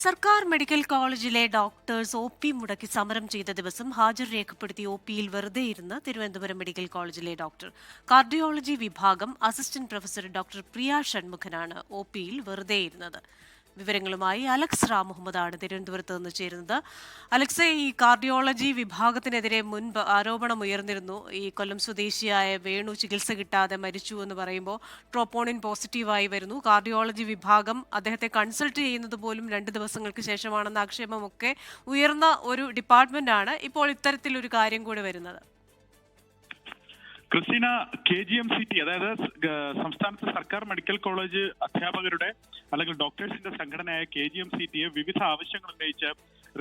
സർക്കാർ മെഡിക്കൽ കോളേജിലെ doctors OP. മുടക്കി സമരം ചെയ്ത ദിവസം ഹാജർ രേഖപ്പെടുത്തി ഒ.പിയിൽ വെറുതെ ഇരുന്ന് തിരുവനന്തപുരം മെഡിക്കൽ കോളേജിലെ ഡോക്ടർ. കാർഡിയോളജി വിഭാഗം അസിസ്റ്റന്റ് പ്രൊഫസർ ഡോക്ടർ പ്രിയ ഷൺമുഖനാണ് ഒ.പിയിൽ വെറുതെ ഇരുന്നത്. വിവരങ്ങളുമായി അലക്സ് റാം മുഹമ്മദാണ് തിരുവനന്തപുരത്ത് നിന്ന് ചേരുന്നത്. അലക്സ്, ഈ കാർഡിയോളജി വിഭാഗത്തിനെതിരെ മുൻപ് ആരോപണം ഉയർന്നിരുന്നു. ഈ കൊല്ലം സ്വദേശിയായ വേണു ചികിത്സ കിട്ടാതെ മരിച്ചു എന്ന് പറയുമ്പോൾ ട്രോപ്പോണിൻ പോസിറ്റീവായി വരുന്നു. കാർഡിയോളജി വിഭാഗം അദ്ദേഹത്തെ കൺസൾട്ട് ചെയ്യുന്നത് പോലും 2 ദിവസങ്ങൾക്ക് ശേഷമാണെന്ന ആക്ഷേപമൊക്കെ ഉയർന്ന ഒരു ഡിപ്പാർട്ട്മെന്റാണ് ഇപ്പോൾ ഇത്തരത്തിലൊരു കാര്യം കൂടി വരുന്നത്. ക്രിസ്റ്റീന, KGMCT അതായത് സംസ്ഥാനത്തെ സർക്കാർ മെഡിക്കൽ കോളേജ് അധ്യാപകരുടെ അല്ലെങ്കിൽ ഡോക്ടേഴ്സിന്റെ സംഘടനയായ KGMCTയെ വിവിധ ആവശ്യങ്ങൾ ഉന്നയിച്ച്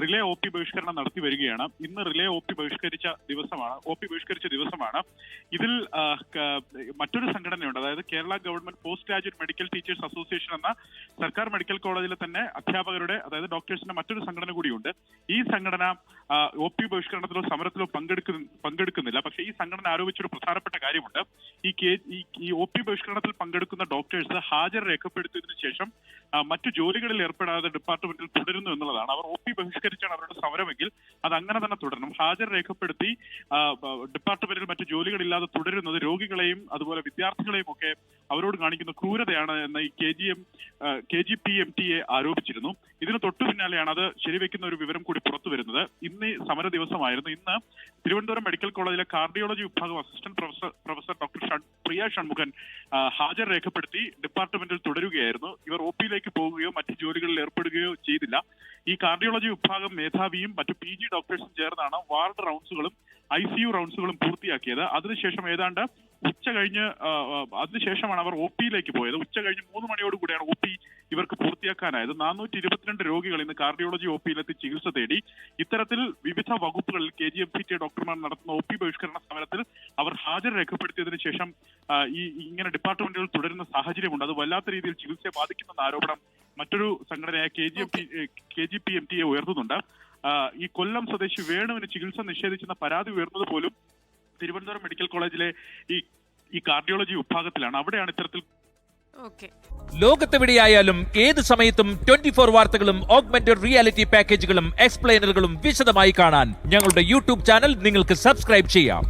റിലേ ഒ.പി. ബഹിഷ്കരണം നടത്തി വരികയാണ്. ഇന്ന് റിലേ ഒ.പി. ബഹിഷ്കരിച്ച ദിവസമാണ്. ഇതിൽ മറ്റൊരു സംഘടനയുണ്ട്, അതായത് Kerala government post graduate medical teachers association എന്ന സർക്കാർ മെഡിക്കൽ കോളേജിലെ തന്നെ അധ്യാപകരുടെ, അതായത് ഡോക്ടേഴ്സിന്റെ മറ്റൊരു സംഘടന കൂടിയുണ്ട്. ഈ സംഘടന ഒ.പി. ബഹിഷ്കരണത്തിലോ സമരത്തിലോ പങ്കെടുക്കുന്നില്ല. പക്ഷേ ഈ സംഘടന ആരോപിച്ചൊരു പ്രധാനപ്പെട്ട കാര്യമുണ്ട്. ഈ ഒ.പി. ബഹിഷ്കരണത്തിൽ പങ്കെടുക്കുന്ന ഡോക്ടേഴ്സ് ഹാജർ രേഖപ്പെടുത്തിയതിനു ശേഷം മറ്റു ജോലികളിൽ ഏർപ്പെടാതെ ഡിപ്പാർട്ട്മെന്റിൽ തുടരുന്നു എന്നുള്ളതാണ്. അവർ ഒ.പി. ബഹിഷ്കരിച്ചാണ് അവരുടെ സമരമെങ്കിൽ അത് അങ്ങനെ തന്നെ തുടരണം. ഹാജർ രേഖപ്പെടുത്തി ഡിപ്പാർട്ട്മെന്റിൽ മറ്റു ജോലികളില്ലാതെ തുടരുന്നത് രോഗികളെയും അതുപോലെ വിദ്യാർത്ഥികളെയും ഒക്കെ അവരോട് കാണിക്കുന്ന ക്രൂരതയാണ് എന്ന് ഈ KGPMTA ആരോപിച്ചിരുന്നു. ഇതിന് തൊട്ടു പിന്നാലെയാണ് അത് ശരിവെക്കുന്ന ഒരു വിവരം കൂടി പുറത്തു വരുന്നത്. ഇന്ന് സമര ദിവസമായിരുന്നു. ഇന്ന് തിരുവനന്തപുരം മെഡിക്കൽ കോളേജിലെ കാർഡിയോളജി വിഭാഗം അസിസ്റ്റന്റ് പ്രൊഫസർ ഡോക്ടർ പ്രിയ ഷൺമുഖൻ ഹാജർ രേഖപ്പെടുത്തി ഡിപ്പാർട്ട്മെന്റിൽ തുടരുകയായിരുന്നു. ഇവർ ഒ.പിയിലേക്ക് പോകുകയോ മറ്റു ജോലികളിൽ ഏർപ്പെടുകയോ ചെയ്തില്ല. ഈ കാർഡിയോളജി വിഭാഗം മേധാവിയും മറ്റു PG ഡോക്ടേഴ്സും ചേർന്നാണ് വാർഡ് റൗണ്ട്സുകളും ICU റൗണ്ട്സുകളും പൂർത്തിയാക്കിയത്. അതിനുശേഷം ഏതാണ്ട് അതിനുശേഷമാണ് അവർ ഒ.പിയിലേക്ക് പോയത്. ഉച്ച കഴിഞ്ഞ് 3 മണിയോടുകൂടിയാണ് ഒ.പി. ഇവർക്ക് പൂർത്തിയാക്കാനായത്. 422 രോഗികൾ ഇന്ന് കാർഡിയോളജി ഒ.പിയിലെത്തി ചികിത്സ തേടി. ഇത്തരത്തിൽ വിവിധ വകുപ്പുകളിൽ KGMCT ഡോക്ടർമാർ നടത്തുന്ന ഒ.പി. ബഹിഷ്കരണ സമരത്തിൽ അവർ ഹാജർ രേഖപ്പെടുത്തിയതിനു ശേഷം ഇങ്ങനെ ഡിപ്പാർട്ട്മെന്റുകൾ തുടരുന്ന സാഹചര്യമുണ്ട്. അത് വല്ലാത്ത രീതിയിൽ ചികിത്സയെ ബാധിക്കുന്ന ആരോപണം മറ്റൊരു സംഘടനയായ KGPMTA ഉയർത്തുന്നുണ്ട്. ഈ കൊല്ലം സ്വദേശി വേണുവിന് ചികിത്സ നിഷേധിച്ചെന്ന പരാതി ഉയർന്നത് പോലും തിരുവനന്തപുരം മെഡിക്കൽ കോളേജിലെ ഈ കാർഡിയോളജി വിഭാഗത്തിലാണ്. അവിടെയാണ് ഇത്തരത്തിൽ ലോകത്തെവിടെയായാലും ഏത് സമയത്തും 24 വാർത്തകളും ഓഗ്മെന്റഡ് റിയാലിറ്റി പാക്കേജുകളും എക്സ്പ്ലെയിനറുകളും വിശദമായി കാണാൻ ഞങ്ങളുടെ യൂട്യൂബ് ചാനൽ നിങ്ങൾക്ക് സബ്സ്ക്രൈബ് ചെയ്യാം.